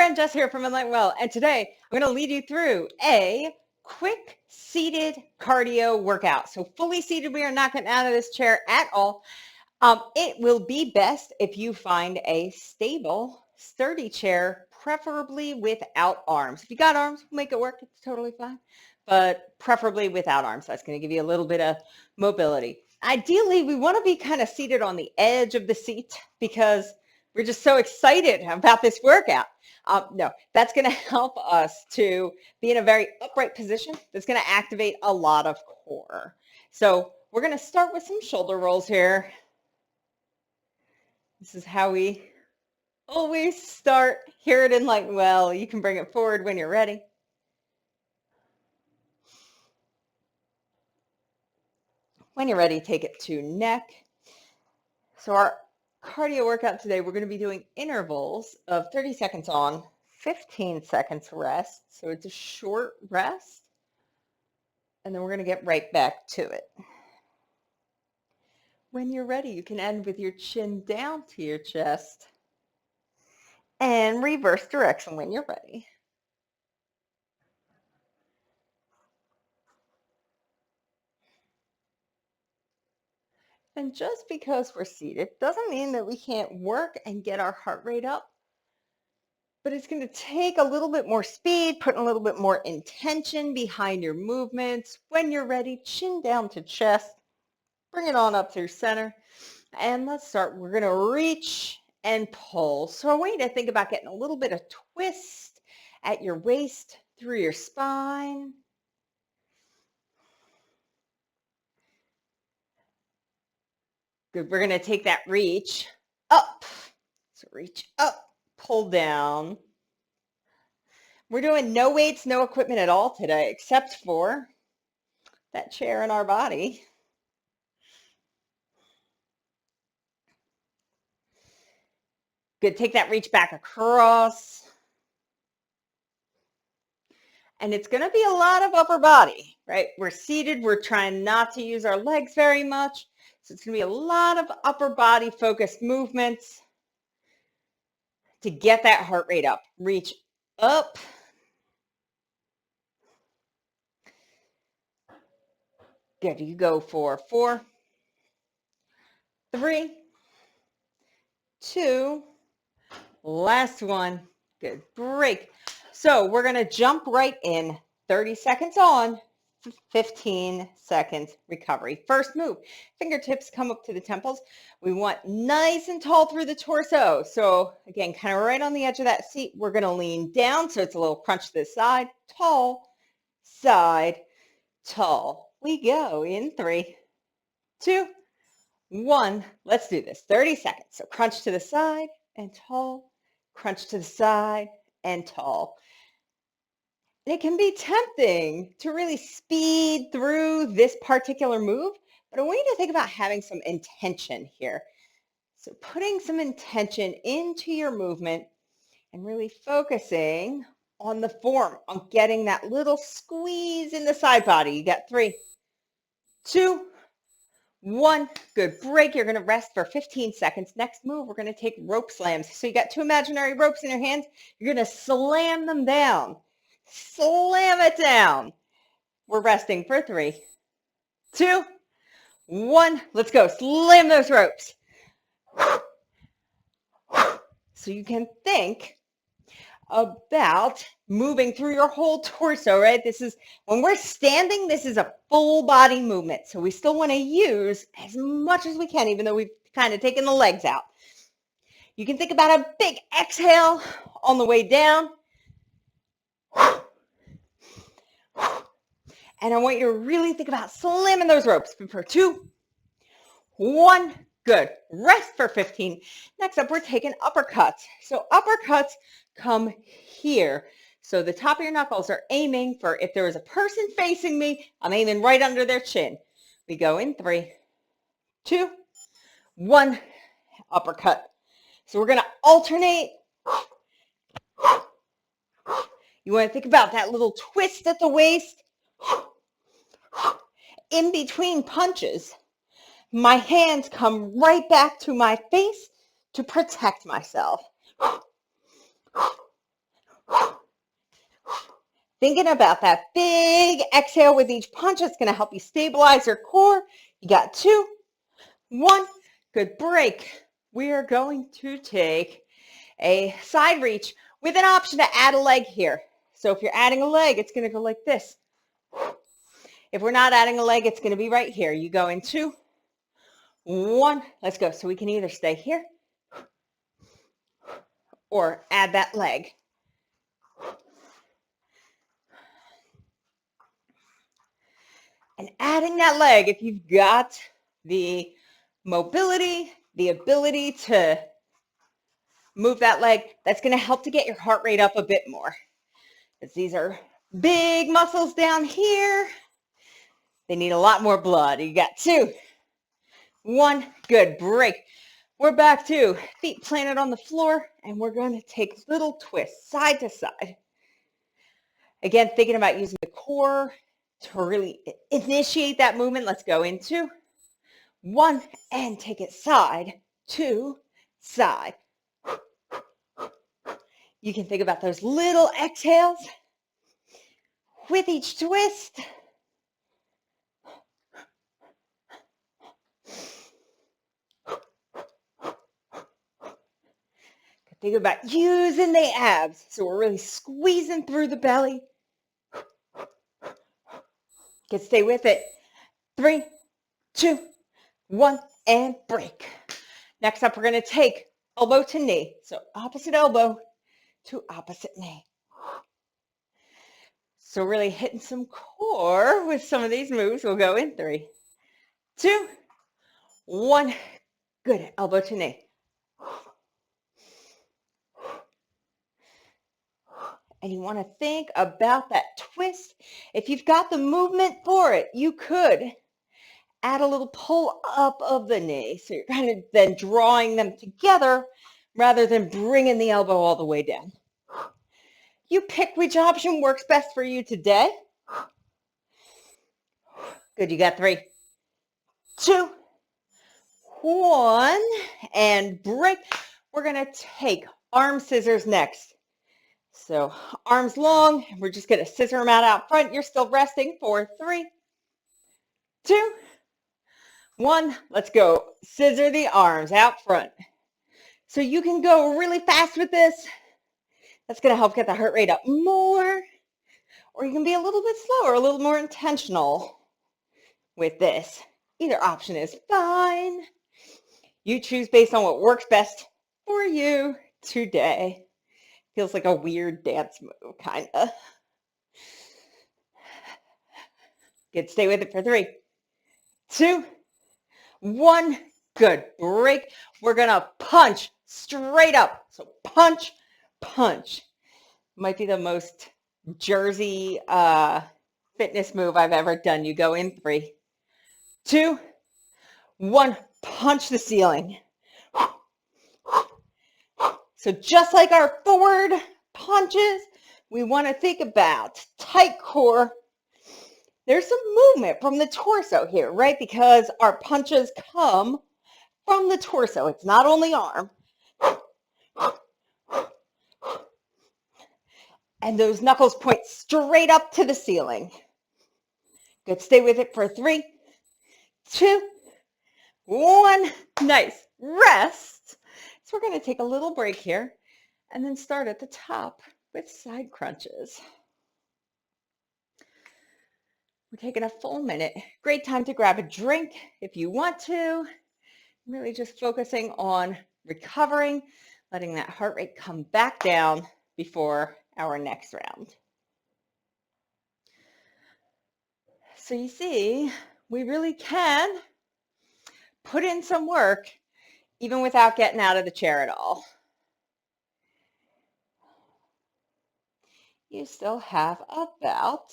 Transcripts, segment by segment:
friend Jess here from Enlighten Well, and today I'm going to lead you through a quick seated cardio workout. So fully seated, we are not getting out of this chair at all. It will be best if you find a stable, sturdy chair, preferably without arms. If you got arms, we'll make it work. It's totally fine, but preferably without arms. That's going to give you a little bit of mobility. Ideally, we want to be kind of seated on the edge of the seat because we're just so excited about this workout. No, that's going to help us to be in a very upright position. That's going to activate a lot of core. So we're going to start with some shoulder rolls here. This is how we always start here at Enlighten Well. You can bring it forward when you're ready. When you're ready, take it to neck. So our cardio workout today, we're going to be doing intervals of 30 seconds on, 15 seconds rest. So it's a short rest. And then we're going to get right back to it. When you're ready, you can end with your chin down to your chest and reverse direction when you're ready. And just because we're seated doesn't mean that we can't work and get our heart rate up, but it's going to take a little bit more speed, put a little bit more intention behind your movements. When you're ready, chin down to chest, bring it on up through center, and let's start. We're going to reach and pull. So I want you to think about getting a little bit of twist at your waist through your spine. Good. We're going to take that reach up. So reach up, pull down. We're doing no weights, no equipment at all today, except for that chair in our body. Good. Take that reach back across. And it's going to be a lot of upper body, right? We're seated. We're trying not to use our legs very much. So it's going to be a lot of upper body focused movements to get that heart rate up. Reach up. Good. You go for 4, 3, 2, last one. Good. Break. So we're going to jump right in. 30 seconds on, 15 seconds recovery. First move, fingertips come up to the temples. We want nice and tall through the torso. So again, kind of right on the edge of that seat, we're going to lean down. So it's a little crunch to the side, tall, side, tall. We go in 3, 2, 1. Let's do this. 30 seconds. So crunch to the side and tall, crunch to the side and tall. It can be tempting to really speed through this particular move, but I want you to think about having some intention here. So putting some intention into your movement and really focusing on the form, on getting that little squeeze in the side body. You got 3, 2, 1. Good. Break. You're going to rest for 15 seconds. Next move, we're going to take rope slams. So you got 2 imaginary ropes in your hands. You're going to slam them down. Slam it down. We're resting for 3, 2, 1. Let's go. Slam those ropes. So you can think about moving through your whole torso, right? This is, when we're standing, this is a full body movement. So we still want to use as much as we can, even though we've kind of taken the legs out. You can think about a big exhale on the way down. And I want you to really think about slamming those ropes. For 2, 1. Good. Rest for 15. Next up, we're taking uppercuts. So uppercuts come here. So the top of your knuckles are aiming for, if there is a person facing me, I'm aiming right under their chin. We go in 3, 2, 1. Uppercut. So we're going to alternate. You want to think about that little twist at the waist. In between punches, my hands come right back to my face to protect myself. Thinking about that big exhale with each punch. It's going to help you stabilize your core. You got 2, 1. Good break. We are going to take a side reach with an option to add a leg here. So if you're adding a leg, it's going to go like this. If we're not adding a leg, it's going to be right here. You go in 2, 1. Let's go. So we can either stay here or add that leg. And adding that leg, if you've got the mobility, the ability to move that leg, that's going to help to get your heart rate up a bit more. Because these are big muscles down here. They need a lot more blood. You got 2, 1. Good break. We're back to feet planted on the floor, and we're going to take little twists side to side. Again, thinking about using the core to really initiate that movement. Let's go in 2, 1, and take it side to side. You can think about those little exhales with each twist. Think about using the abs. So we're really squeezing through the belly. Can stay with it. 3, 2, 1, and break. Next up, we're going to take elbow to knee. So opposite elbow to opposite knee. So really hitting some core with some of these moves. We'll go in 3, 2, 1. Good. Elbow to knee. And you want to think about that twist. If you've got the movement for it, you could add a little pull up of the knee. So you're kind of then drawing them together rather than bringing the elbow all the way down. You pick which option works best for you today. Good. You got 3, 2, 1, and break. We're going to take arm scissors next. So arms long, we're just going to scissor them out front. You're still resting for 3, 2, 1. Let's go. Scissor the arms out front. So you can go really fast with this. That's going to help get the heart rate up more. Or you can be a little bit slower, a little more intentional with this. Either option is fine. You choose based on what works best for you today. Feels like a weird dance move, kind of. Good. Stay with it for 3, 2, 1. Good. Break. We're going to punch straight up. So punch, punch. Might be the most Jersey fitness move I've ever done. You go in 3, 2, 1. Punch the ceiling. So just like our forward punches, we want to think about tight core. There's some movement from the torso here, right? Because our punches come from the torso. It's not only arm. And those knuckles point straight up to the ceiling. Good. Stay with it for 3, 2, 1. Nice. Rest. So we're going to take a little break here and then start at the top with side crunches. We're taking a full minute. Great time to grab a drink if you want to. Really just focusing on recovering, letting that heart rate come back down before our next round. So you see, we really can put in some work even without getting out of the chair at all. You still have about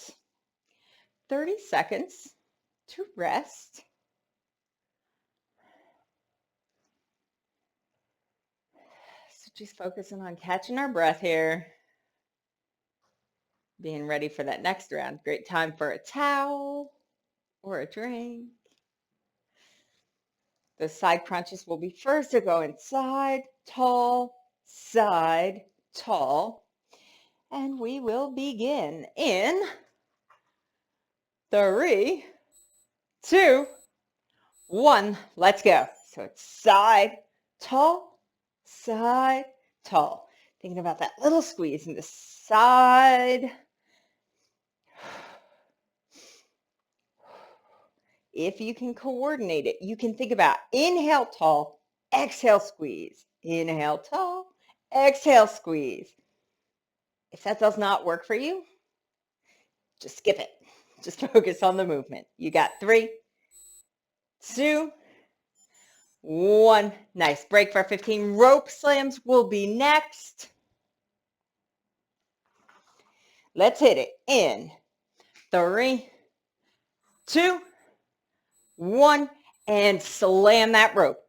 30 seconds to rest. So just focusing on catching our breath here. Being ready for that next round. Great time for a towel or a drink. The side crunches will be first to go inside, tall, side, tall. And we will begin in 3, 2, 1. Let's go. So it's side, tall, side, tall. Thinking about that little squeeze in the side. If you can coordinate it, you can think about inhale tall, exhale squeeze, inhale tall, exhale squeeze. If that does not work for you, just skip it. Just focus on the movement. You got 3, 2, 1. Nice. Break for 15. Rope slams will be next. Let's hit it in 3, 2, 1, and slam that rope.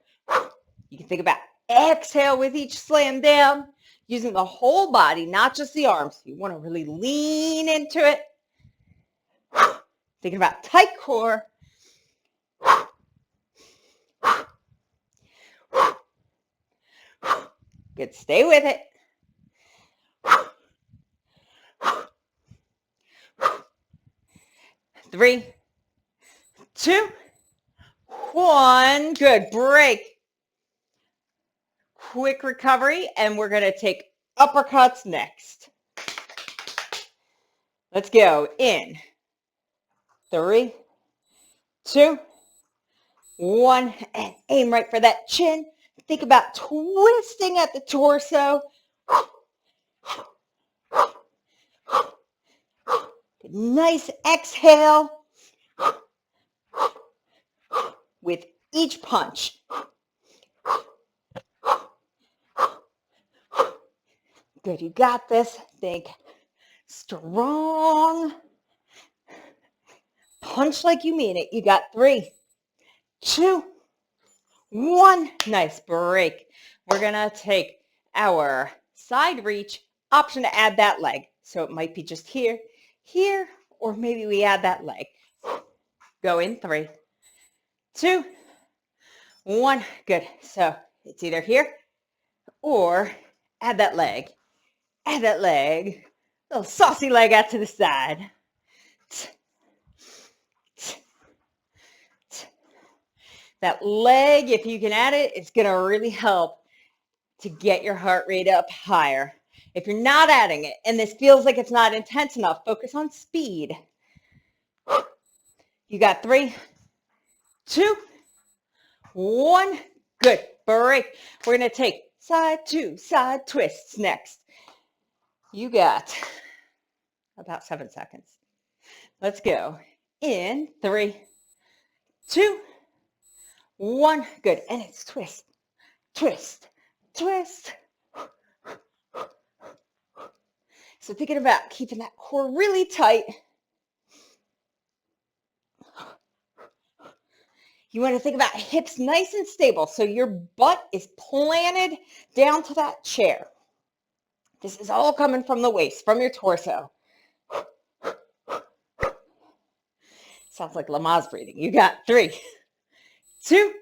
You can think about exhale with each slam down, using the whole body, not just the arms. You want to really lean into it. Thinking about tight core. Good. Stay with it. 3, 2, 1. Good. Break. Quick recovery, and we're going to take uppercuts next. Let's go in 3, 2, 1, and aim right for that chin. Think about twisting at the torso. Nice exhale with each punch. Good, you got this. Think strong. Punch like you mean it. You got 3, 2, 1. Nice break. We're going to take our side reach, option to add that leg. So it might be just here, here, or maybe we add that leg. Go in 3, 2, 1. Good. So it's either here or add that leg. Add that leg. Little saucy leg out to the side. That leg, if you can add it, it's going to really help to get your heart rate up higher. If you're not adding it and this feels like it's not intense enough, focus on speed. You got 3, 2, 1. Good. Break. We're going to take side to side twists next. You got about 7 seconds. Let's go. In 3, 2, 1. Good. And it's twist, twist, twist. So thinking about keeping that core really tight. You want to think about hips nice and stable so your butt is planted down to that chair. This is all coming from the waist, from your torso. Sounds like Lamaze breathing. You got 3, 2,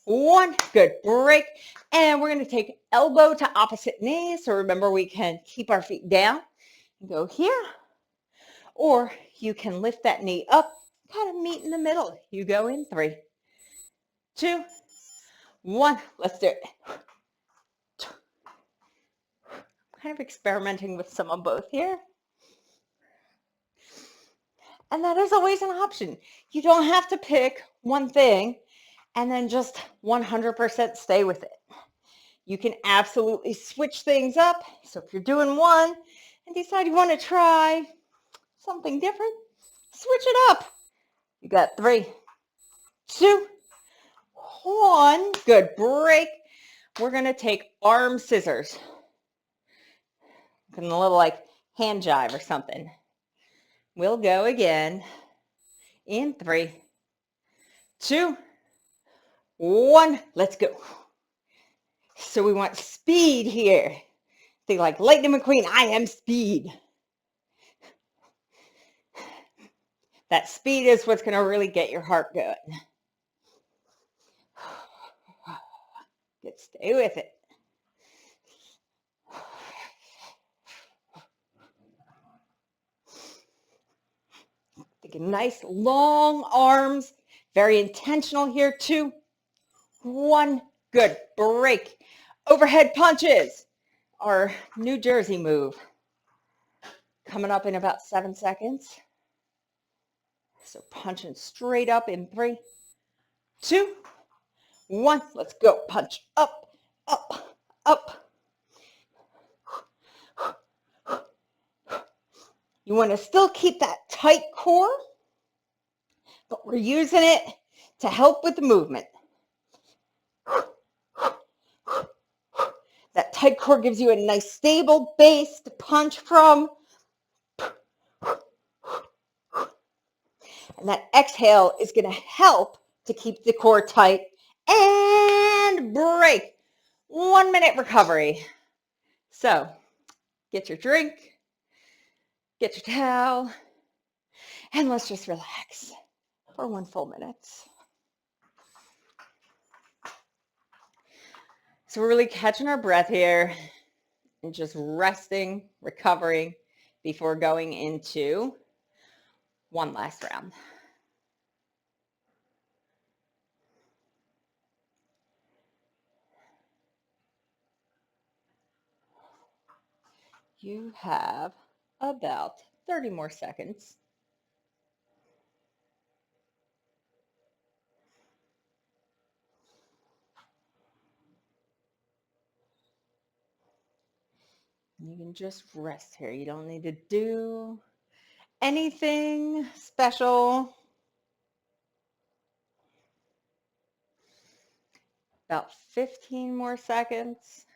1. Good. Break. And we're going to take elbow to opposite knee. So remember, we can keep our feet down and go here. Or you can lift that knee up, kind of meet in the middle. You go in 3, 2, 1. Let's do it. Kind of experimenting with some of both here. And that is always an option. You don't have to pick one thing and then just 100% stay with it. You can absolutely switch things up. So if you're doing one and decide you want to try something different, switch it up. You got 3, 2, 1. Good. Break. We're going to take arm scissors. Looking a little like hand jive or something. We'll go again in 3, 2, 1. Let's go. So we want speed here. Think like Lightning McQueen. I am speed. That speed is what's going to really get your heart going. Good. Stay with it. Taking nice long arms. Very intentional here. 2, 1. Good. Break. Overhead punches. Our New Jersey move. Coming up in about 7 seconds. So punching straight up in 3, 2, 1. Let's go. Punch up, up, up. You want to still keep that tight core, but we're using it to help with the movement. That tight core gives you a nice stable base to punch from. And that exhale is going to help to keep the core tight. And break. 1 minute recovery. So get your drink, get your towel, and let's just relax for 1 full minute. So we're really catching our breath here and just resting, recovering before going into one last round. You have about 30 more seconds. You can just rest here. You don't need to do anything special. About 15 more seconds.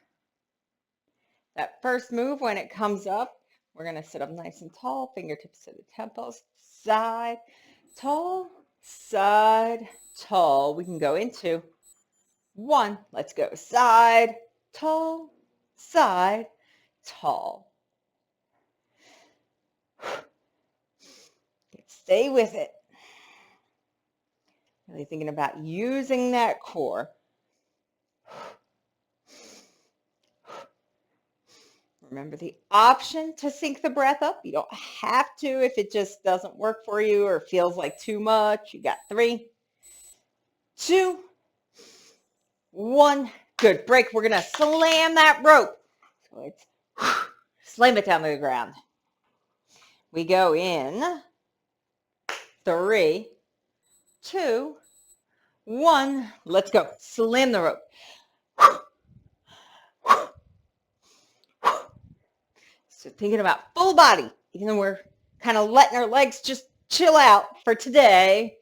That first move, when it comes up, we're going to sit up nice and tall, fingertips to the temples, side, tall, side, tall. We can go into 1. Let's go. Side, tall, side, tall. Stay with it. Really thinking about using that core. Remember the option to sync the breath up. You don't have to if it just doesn't work for you or feels like too much. You got 3, 2, 1. Good. Break. We're going to slam that rope. So it's slam it down to the ground. We go in 3, 2, 1. Let's go. Slam the rope. So thinking about full body, even though we're kind of letting our legs just chill out for today.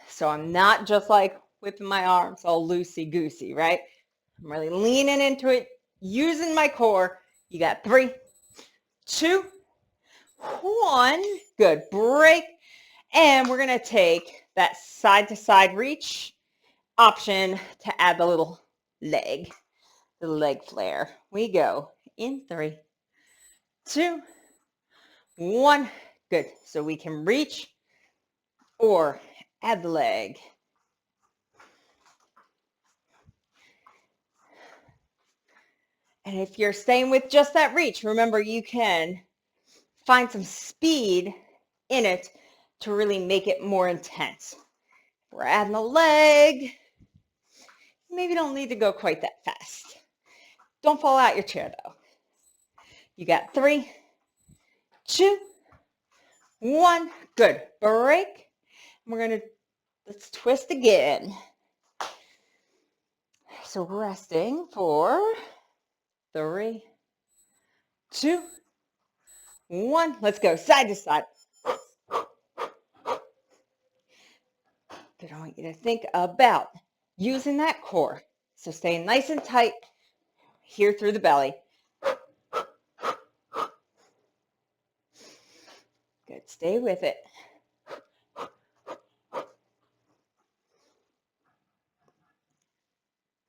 So I'm not just like whipping my arms all loosey-goosey, right? I'm really leaning into it, using my core. You got 3, 2, 1. Good. Break. And we're going to take that side-to-side reach option to add the little leg, the leg flare. We go in 3, 2, 1. Good. So we can reach or add the leg. And if you're staying with just that reach, remember you can find some speed in it to really make it more intense. We're adding the leg. Maybe don't need to go quite that fast. Don't fall out your chair though. You got 3, 2, 1. Good. Break. Let's twist again. So resting for 3, 2, 1. Let's go side to side. Good. I want you to think about using that core. So staying nice and tight here through the belly. Good. Stay with it.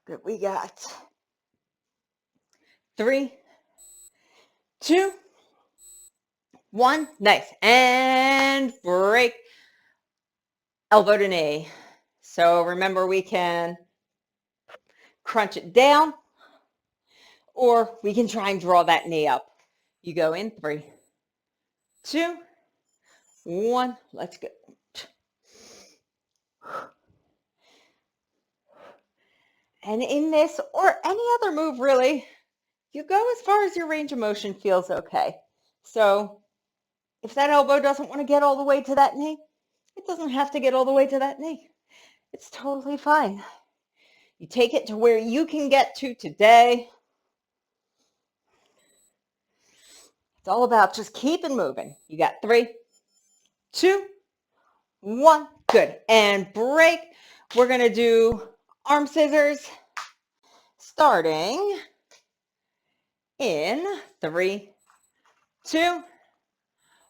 Good. We got 3, 2, 1. Nice. And break. Elbow to knee. So remember, we can crunch it down Or we can try and draw that knee up. You go in 3, 2, 1. Let's go. And in this or any other move, really, you go as far as your range of motion feels okay. So if that elbow doesn't want to get all the way to that knee, it doesn't have to get all the way to that knee. It's totally fine. You take it to where you can get to today. It's all about just keeping moving. You got 3, 2, 1. Good. And break. We're going to do arm scissors starting in 3, 2,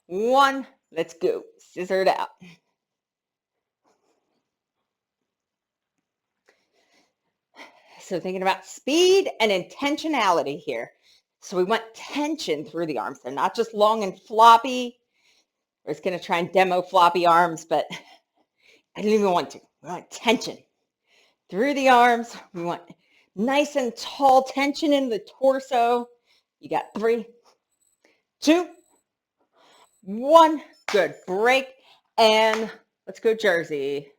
1. Let's go. Scissor it out. So thinking about speed and intentionality here. So we want tension through the arms. They're not just long and floppy. We're just going to try and demo floppy arms, but I don't even want to. We want tension through the arms. We want nice and tall tension in the torso. You got 3, 2, 1. Good. Break. And let's go Jersey.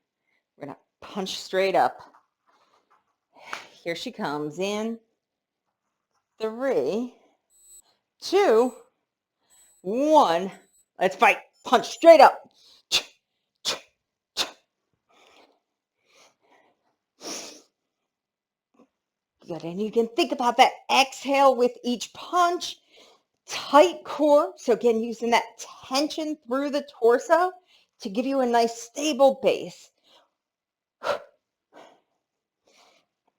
We're going to punch straight up. Here she comes in 3, 2, 1. Let's fight. Punch straight up. Good. And you can think about that exhale with each punch. Tight core. So again, using that tension through the torso to give you a nice stable base.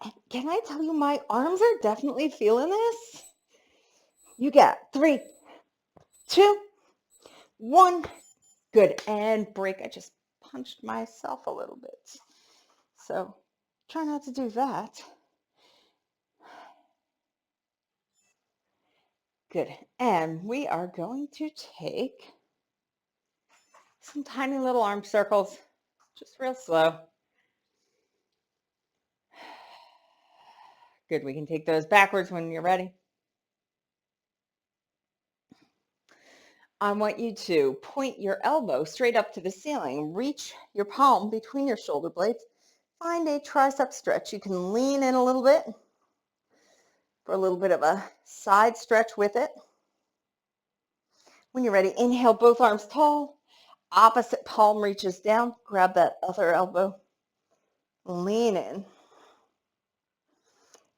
And can I tell you, my arms are definitely feeling this. You got 3, 2, 1. Good. And break. I just punched myself a little bit. So try not to do that. Good. And we are going to take some tiny little arm circles, just real slow. Good. We can take those backwards when you're ready. I want you to point your elbow straight up to the ceiling. Reach your palm between your shoulder blades. Find a tricep stretch. You can lean in a little bit for a little bit of a side stretch with it. When you're ready, inhale, both arms tall. Opposite palm reaches down. Grab that other elbow. Lean in.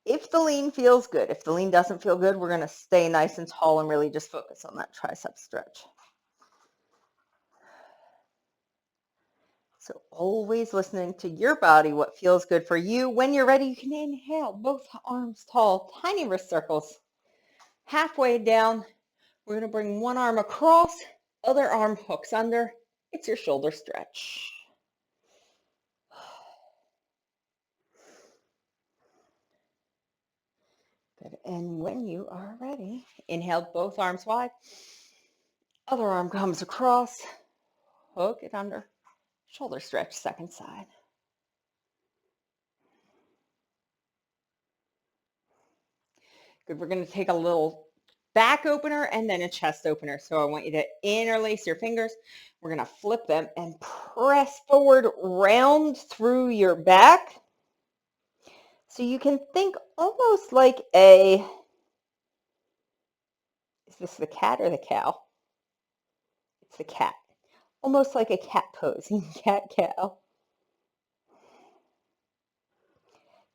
If the lean feels good, if the lean doesn't feel good, we're going to stay nice and tall and really just focus on that tricep stretch. So always listening to your body, what feels good for you. When you're ready, you can inhale, both arms tall, tiny wrist circles. Halfway down, we're going to bring one arm across, other arm hooks under. It's your shoulder stretch. Good. And when you are ready, inhale, both arms wide. Other arm comes across, hook it under, shoulder stretch, second side. Good. We're going to take a little back opener and then a chest opener. So I want you to interlace your fingers. We're going to flip them and press forward, round through your back. So you can think almost like is this the cat or the cow? It's the cat. Almost like a cat pose, cat-cow.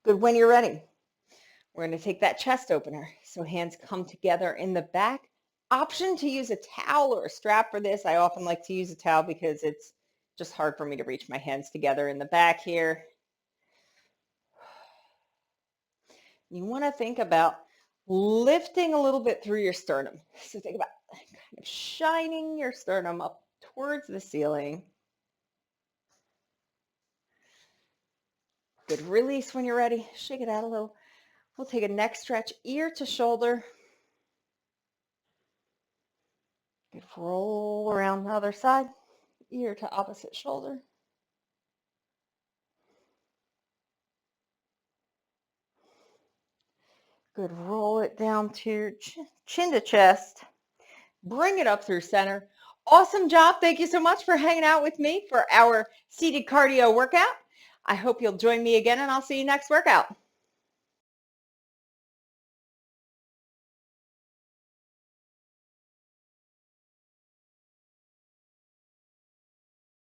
Good. When you're ready, we're going to take that chest opener. So hands come together in the back. Option to use a towel or a strap for this. I often like to use a towel because it's just hard for me to reach my hands together in the back here. You want to think about lifting a little bit through your sternum. So think about kind of shining your sternum up towards the ceiling. Good. Release when you're ready. Shake it out a little. We'll take a neck stretch, ear to shoulder. Good. Roll around the other side, ear to opposite shoulder. Good. Roll it down to your chin to chest. Bring it up through center. Awesome job. Thank you so much for hanging out with me for our seated cardio workout. I hope you'll join me again, and I'll see you next workout.